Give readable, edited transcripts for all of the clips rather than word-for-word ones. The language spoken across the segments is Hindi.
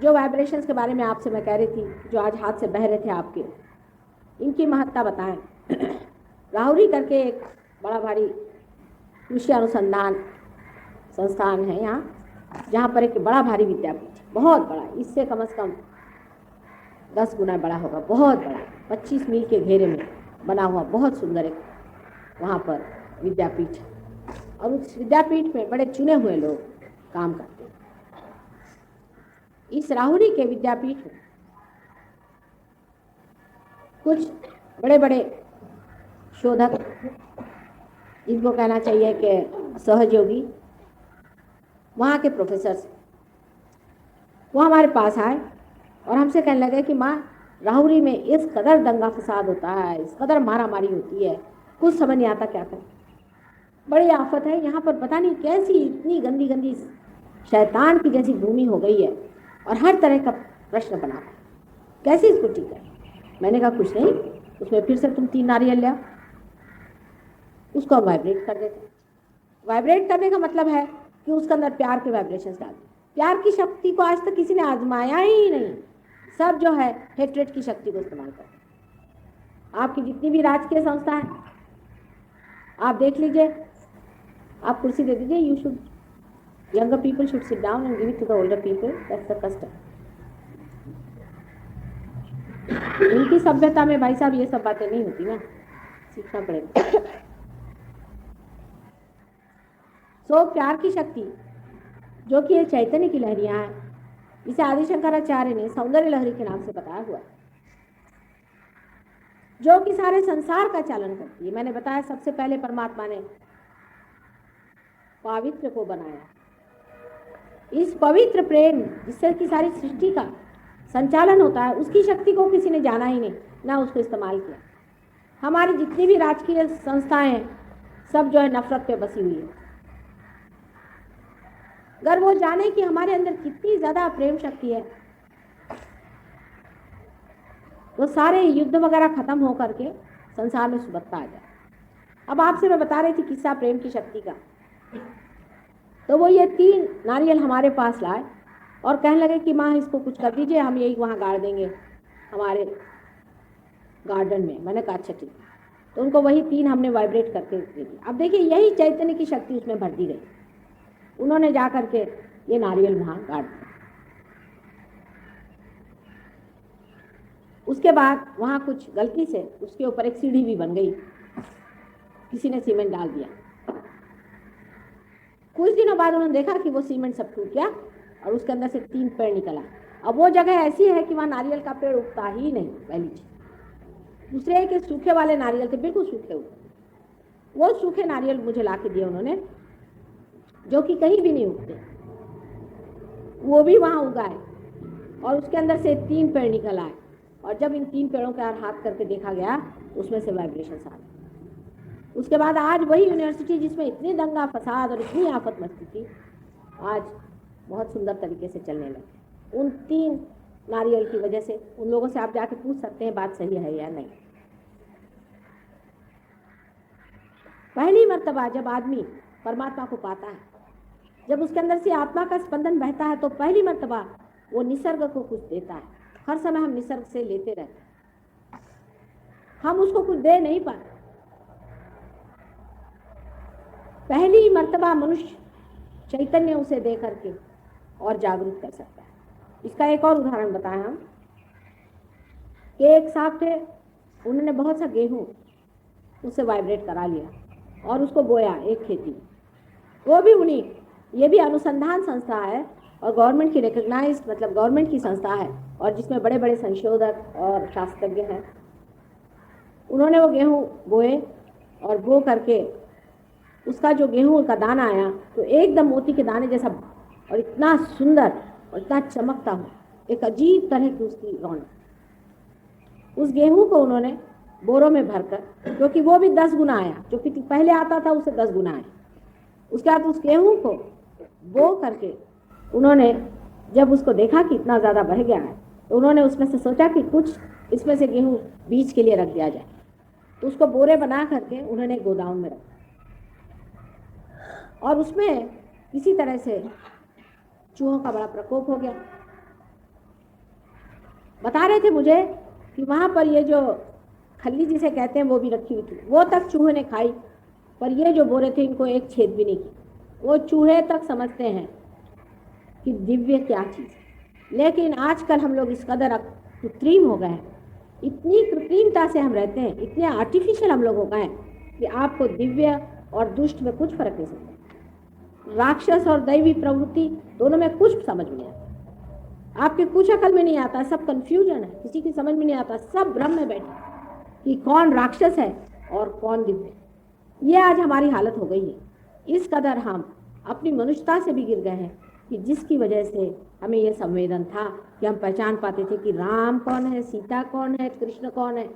जो वाइब्रेशंस के बारे में आपसे मैं कह रही थी, जो आज हाथ से बह रहे थे आपके, इनकी महत्ता बताएं। राहुरी करके एक बड़ा भारी कृषि अनुसंधान संस्थान है यहाँ, जहाँ पर एक बड़ा भारी विद्यापीठ, बहुत बड़ा, इससे कम से कम 10 गुना बड़ा होगा, बहुत बड़ा, 25 मील के घेरे में बना हुआ बहुत सुंदर एक वहाँ पर विद्यापीठ। और उस विद्यापीठ में बड़े चुने हुए लोग काम करते हैं। इस राहुरी के विद्यापीठ में कुछ बड़े बड़े शोधक, इनको कहना चाहिए कि सहयोगी, वहाँ के प्रोफेसर, वो हमारे पास आए और हमसे कहने लगे कि माँ, राहुरी में इस कदर दंगा फसाद होता है, इस कदर मारामारी होती है, कुछ समझ नहीं आता क्या करें। बड़ी आफत है यहाँ पर, पता नहीं कैसी इतनी गंदी गंदी शैतान की जैसी भूमि हो गई है और हर तरह का प्रश्न बना है, कैसे इसको ठीक है। मैंने कहा कुछ नहीं, उसमें फिर से तुम 3 नारियल ले आओ, उसको वाइब्रेट कर देते। वाइब्रेट करने का मतलब है कि उसके अंदर प्यार के वाइब्रेशंस डाल। प्यार की शक्ति को आज तक किसी ने आजमाया ही नहीं, सब जो है हेट्रेट की शक्ति को इस्तेमाल करते। आपकी जितनी भी राजकीय संस्था है, आप देख लीजिए, आप कुर्सी दे दीजिए, you should, younger people should sit down and give it to the older people, that's the custom. इनकी सभ्यता में भाई साहब ये सब बातें नहीं होती ना, सीखना पड़ेगा। सो प्यार की शक्ति जो कि ये चैतन्य की लहरियां हैं, इसे आदि शंकराचार्य ने सौंदर्य लहरी के नाम से बताया हुआ है, जो कि सारे संसार का चालन करती है। मैंने बताया सबसे पहले परमात्मा ने पवित्र को बनाया। इस पवित्र प्रेम जिससे कि सारी सृष्टि का संचालन होता है, उसकी शक्ति को किसी ने जाना ही नहीं, ना उसको इस्तेमाल किया। हमारी जितनी भी राजकीय संस्थाएं हैं, सब जो है नफरत पे बसी हुई है। अगर वो जाने कि हमारे अंदर कितनी ज्यादा प्रेम शक्ति है, तो सारे युद्ध वगैरह खत्म हो करके संसार में सुबत्ता आ जाए। अब आपसे मैं बता रही थी किस्सा प्रेम की शक्ति का, तो वो ये 3 नारियल हमारे पास लाए और कहने लगे कि माँ इसको कुछ कर दीजिए, हम यही वहाँ गाड़ देंगे हमारे गार्डन में। मैंने कहा अच्छा ठीक। तो उनको वही 3 हमने वाइब्रेट करके दे दी। अब देखिए यही चैतन्य की शक्ति उसमें भर दी गई। उन्होंने जा करके ये नारियल वहाँ गाड़ दिया। उसके बाद वहाँ कुछ गलती से उसके ऊपर एक सीढ़ी भी बन गई, किसी ने सीमेंट डाल दिया। कुछ दिनों बाद उन्होंने देखा कि वो सीमेंट सब टूट गया और उसके अंदर से 3 पेड़ निकला। अब वो जगह ऐसी है कि वहाँ नारियल का पेड़ उगता ही नहीं, पहली चीज। दूसरे के सूखे वाले नारियल थे, बिल्कुल सूखे हुए। वो सूखे नारियल मुझे ला के दिए उन्होंने, जो कि कहीं भी नहीं उगते, वो भी वहाँ उगाए और उसके अंदर से 3 पेड़ निकल आए। और जब इन 3 पेड़ों का हाथ करके देखा गया, उसमें से वाइब्रेशन आ गए। उसके बाद आज वही यूनिवर्सिटी जिसमें इतनी दंगा फसाद और इतनी आफत मचती थी, आज बहुत सुंदर तरीके से चलने लगे। उन 3 नारियल की वजह से। उन लोगों से आप जाके पूछ सकते हैं बात सही है या नहीं। पहली मर्तबा जब आदमी परमात्मा को पाता है, जब उसके अंदर से आत्मा का स्पंदन बहता है, तो पहली मर्तबा वो निसर्ग को कुछ देता है। हर समय हम निसर्ग से लेते रहते हैं, हम उसको कुछ दे नहीं पाते। पहली मर्तबा मनुष्य चैतन्य उसे दे करके और जागरूक कर सकता है। इसका एक और उदाहरण बताएं हम कि एक साहब थे, उन्होंने बहुत सा गेहूं उससे वाइब्रेट करा लिया और उसको बोया एक खेती। वो भी उन्हीं, ये भी अनुसंधान संस्था है और गवर्नमेंट की रिकग्नाइज्ड, मतलब गवर्नमेंट की संस्था है, और जिसमें बड़े बड़े संशोधक और शास्त्रज्ञ हैं। उन्होंने वो गेहूं बोए और बो करके उसका जो गेहूं का दाना आया तो एकदम मोती के दाने जैसा, और इतना सुंदर और इतना चमकता हो, एक अजीब तरह की उसकी रौनक। उस गेहूं को उन्होंने बोरों में भरकर, क्योंकि वो भी 10 गुना आया, जो कि पहले आता था उससे 10 गुना आया। उसके बाद उस गेहूं को बो करके उन्होंने जब उसको देखा कि इतना ज़्यादा बढ़ गया है, तो उन्होंने उसमें से सोचा कि कुछ इसमें से गेहूं बीज के लिए रख दिया जाए। तो उसको बोरे बना करके उन्होंने गोदाम में रखा और उसमें किसी तरह से चूहों का बड़ा प्रकोप हो गया। बता रहे थे मुझे कि वहाँ पर ये जो खल्ली जिसे कहते हैं वो भी रखी हुई थी, वो तक चूहे ने खाई, पर ये जो बोरे थे इनको एक छेद भी नहीं की। वो चूहे तक समझते हैं कि दिव्य क्या चीज़ है। लेकिन आजकल हम लोग इस कदर कृत्रिम हो गए हैं, इतनी कृत्रिमता से हम रहते हैं, इतने आर्टिफिशियल हम लोग हो गए हैं कि आपको दिव्य और दुष्ट में कुछ फर्क नहीं समझता। राक्षस और दैवी प्रवृत्ति दोनों में कुछ समझ में नहीं आता, आपके कुछ अकल में नहीं आता, सब कंफ्यूजन है, किसी की समझ में नहीं आता, सब भ्रम में बैठे कि कौन राक्षस है और कौन दिव्य है। ये आज हमारी हालत हो गई है। इस कदर हम अपनी मनुष्यता से भी गिर गए हैं कि जिसकी वजह से हमें ये संवेदन था कि हम पहचान पाते थे कि राम कौन है, सीता कौन है, कृष्ण कौन है।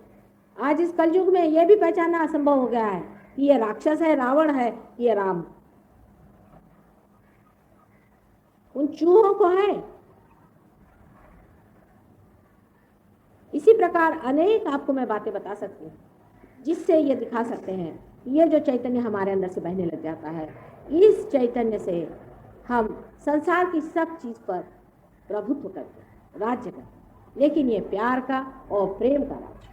आज इस कलयुग में यह भी पहचानना असंभव हो गया है कि ये राक्षस है, रावण है, ये राम। उन चूहों को है। इसी प्रकार अनेक आपको मैं बातें बता सकती हूँ जिससे ये दिखा सकते हैं ये जो चैतन्य हमारे अंदर से बहने लग जाता है, इस चैतन्य से हम संसार की सब चीज पर प्रभुत्व करते हैं, राज्य करते हैं, लेकिन ये प्यार का और प्रेम का राज्य।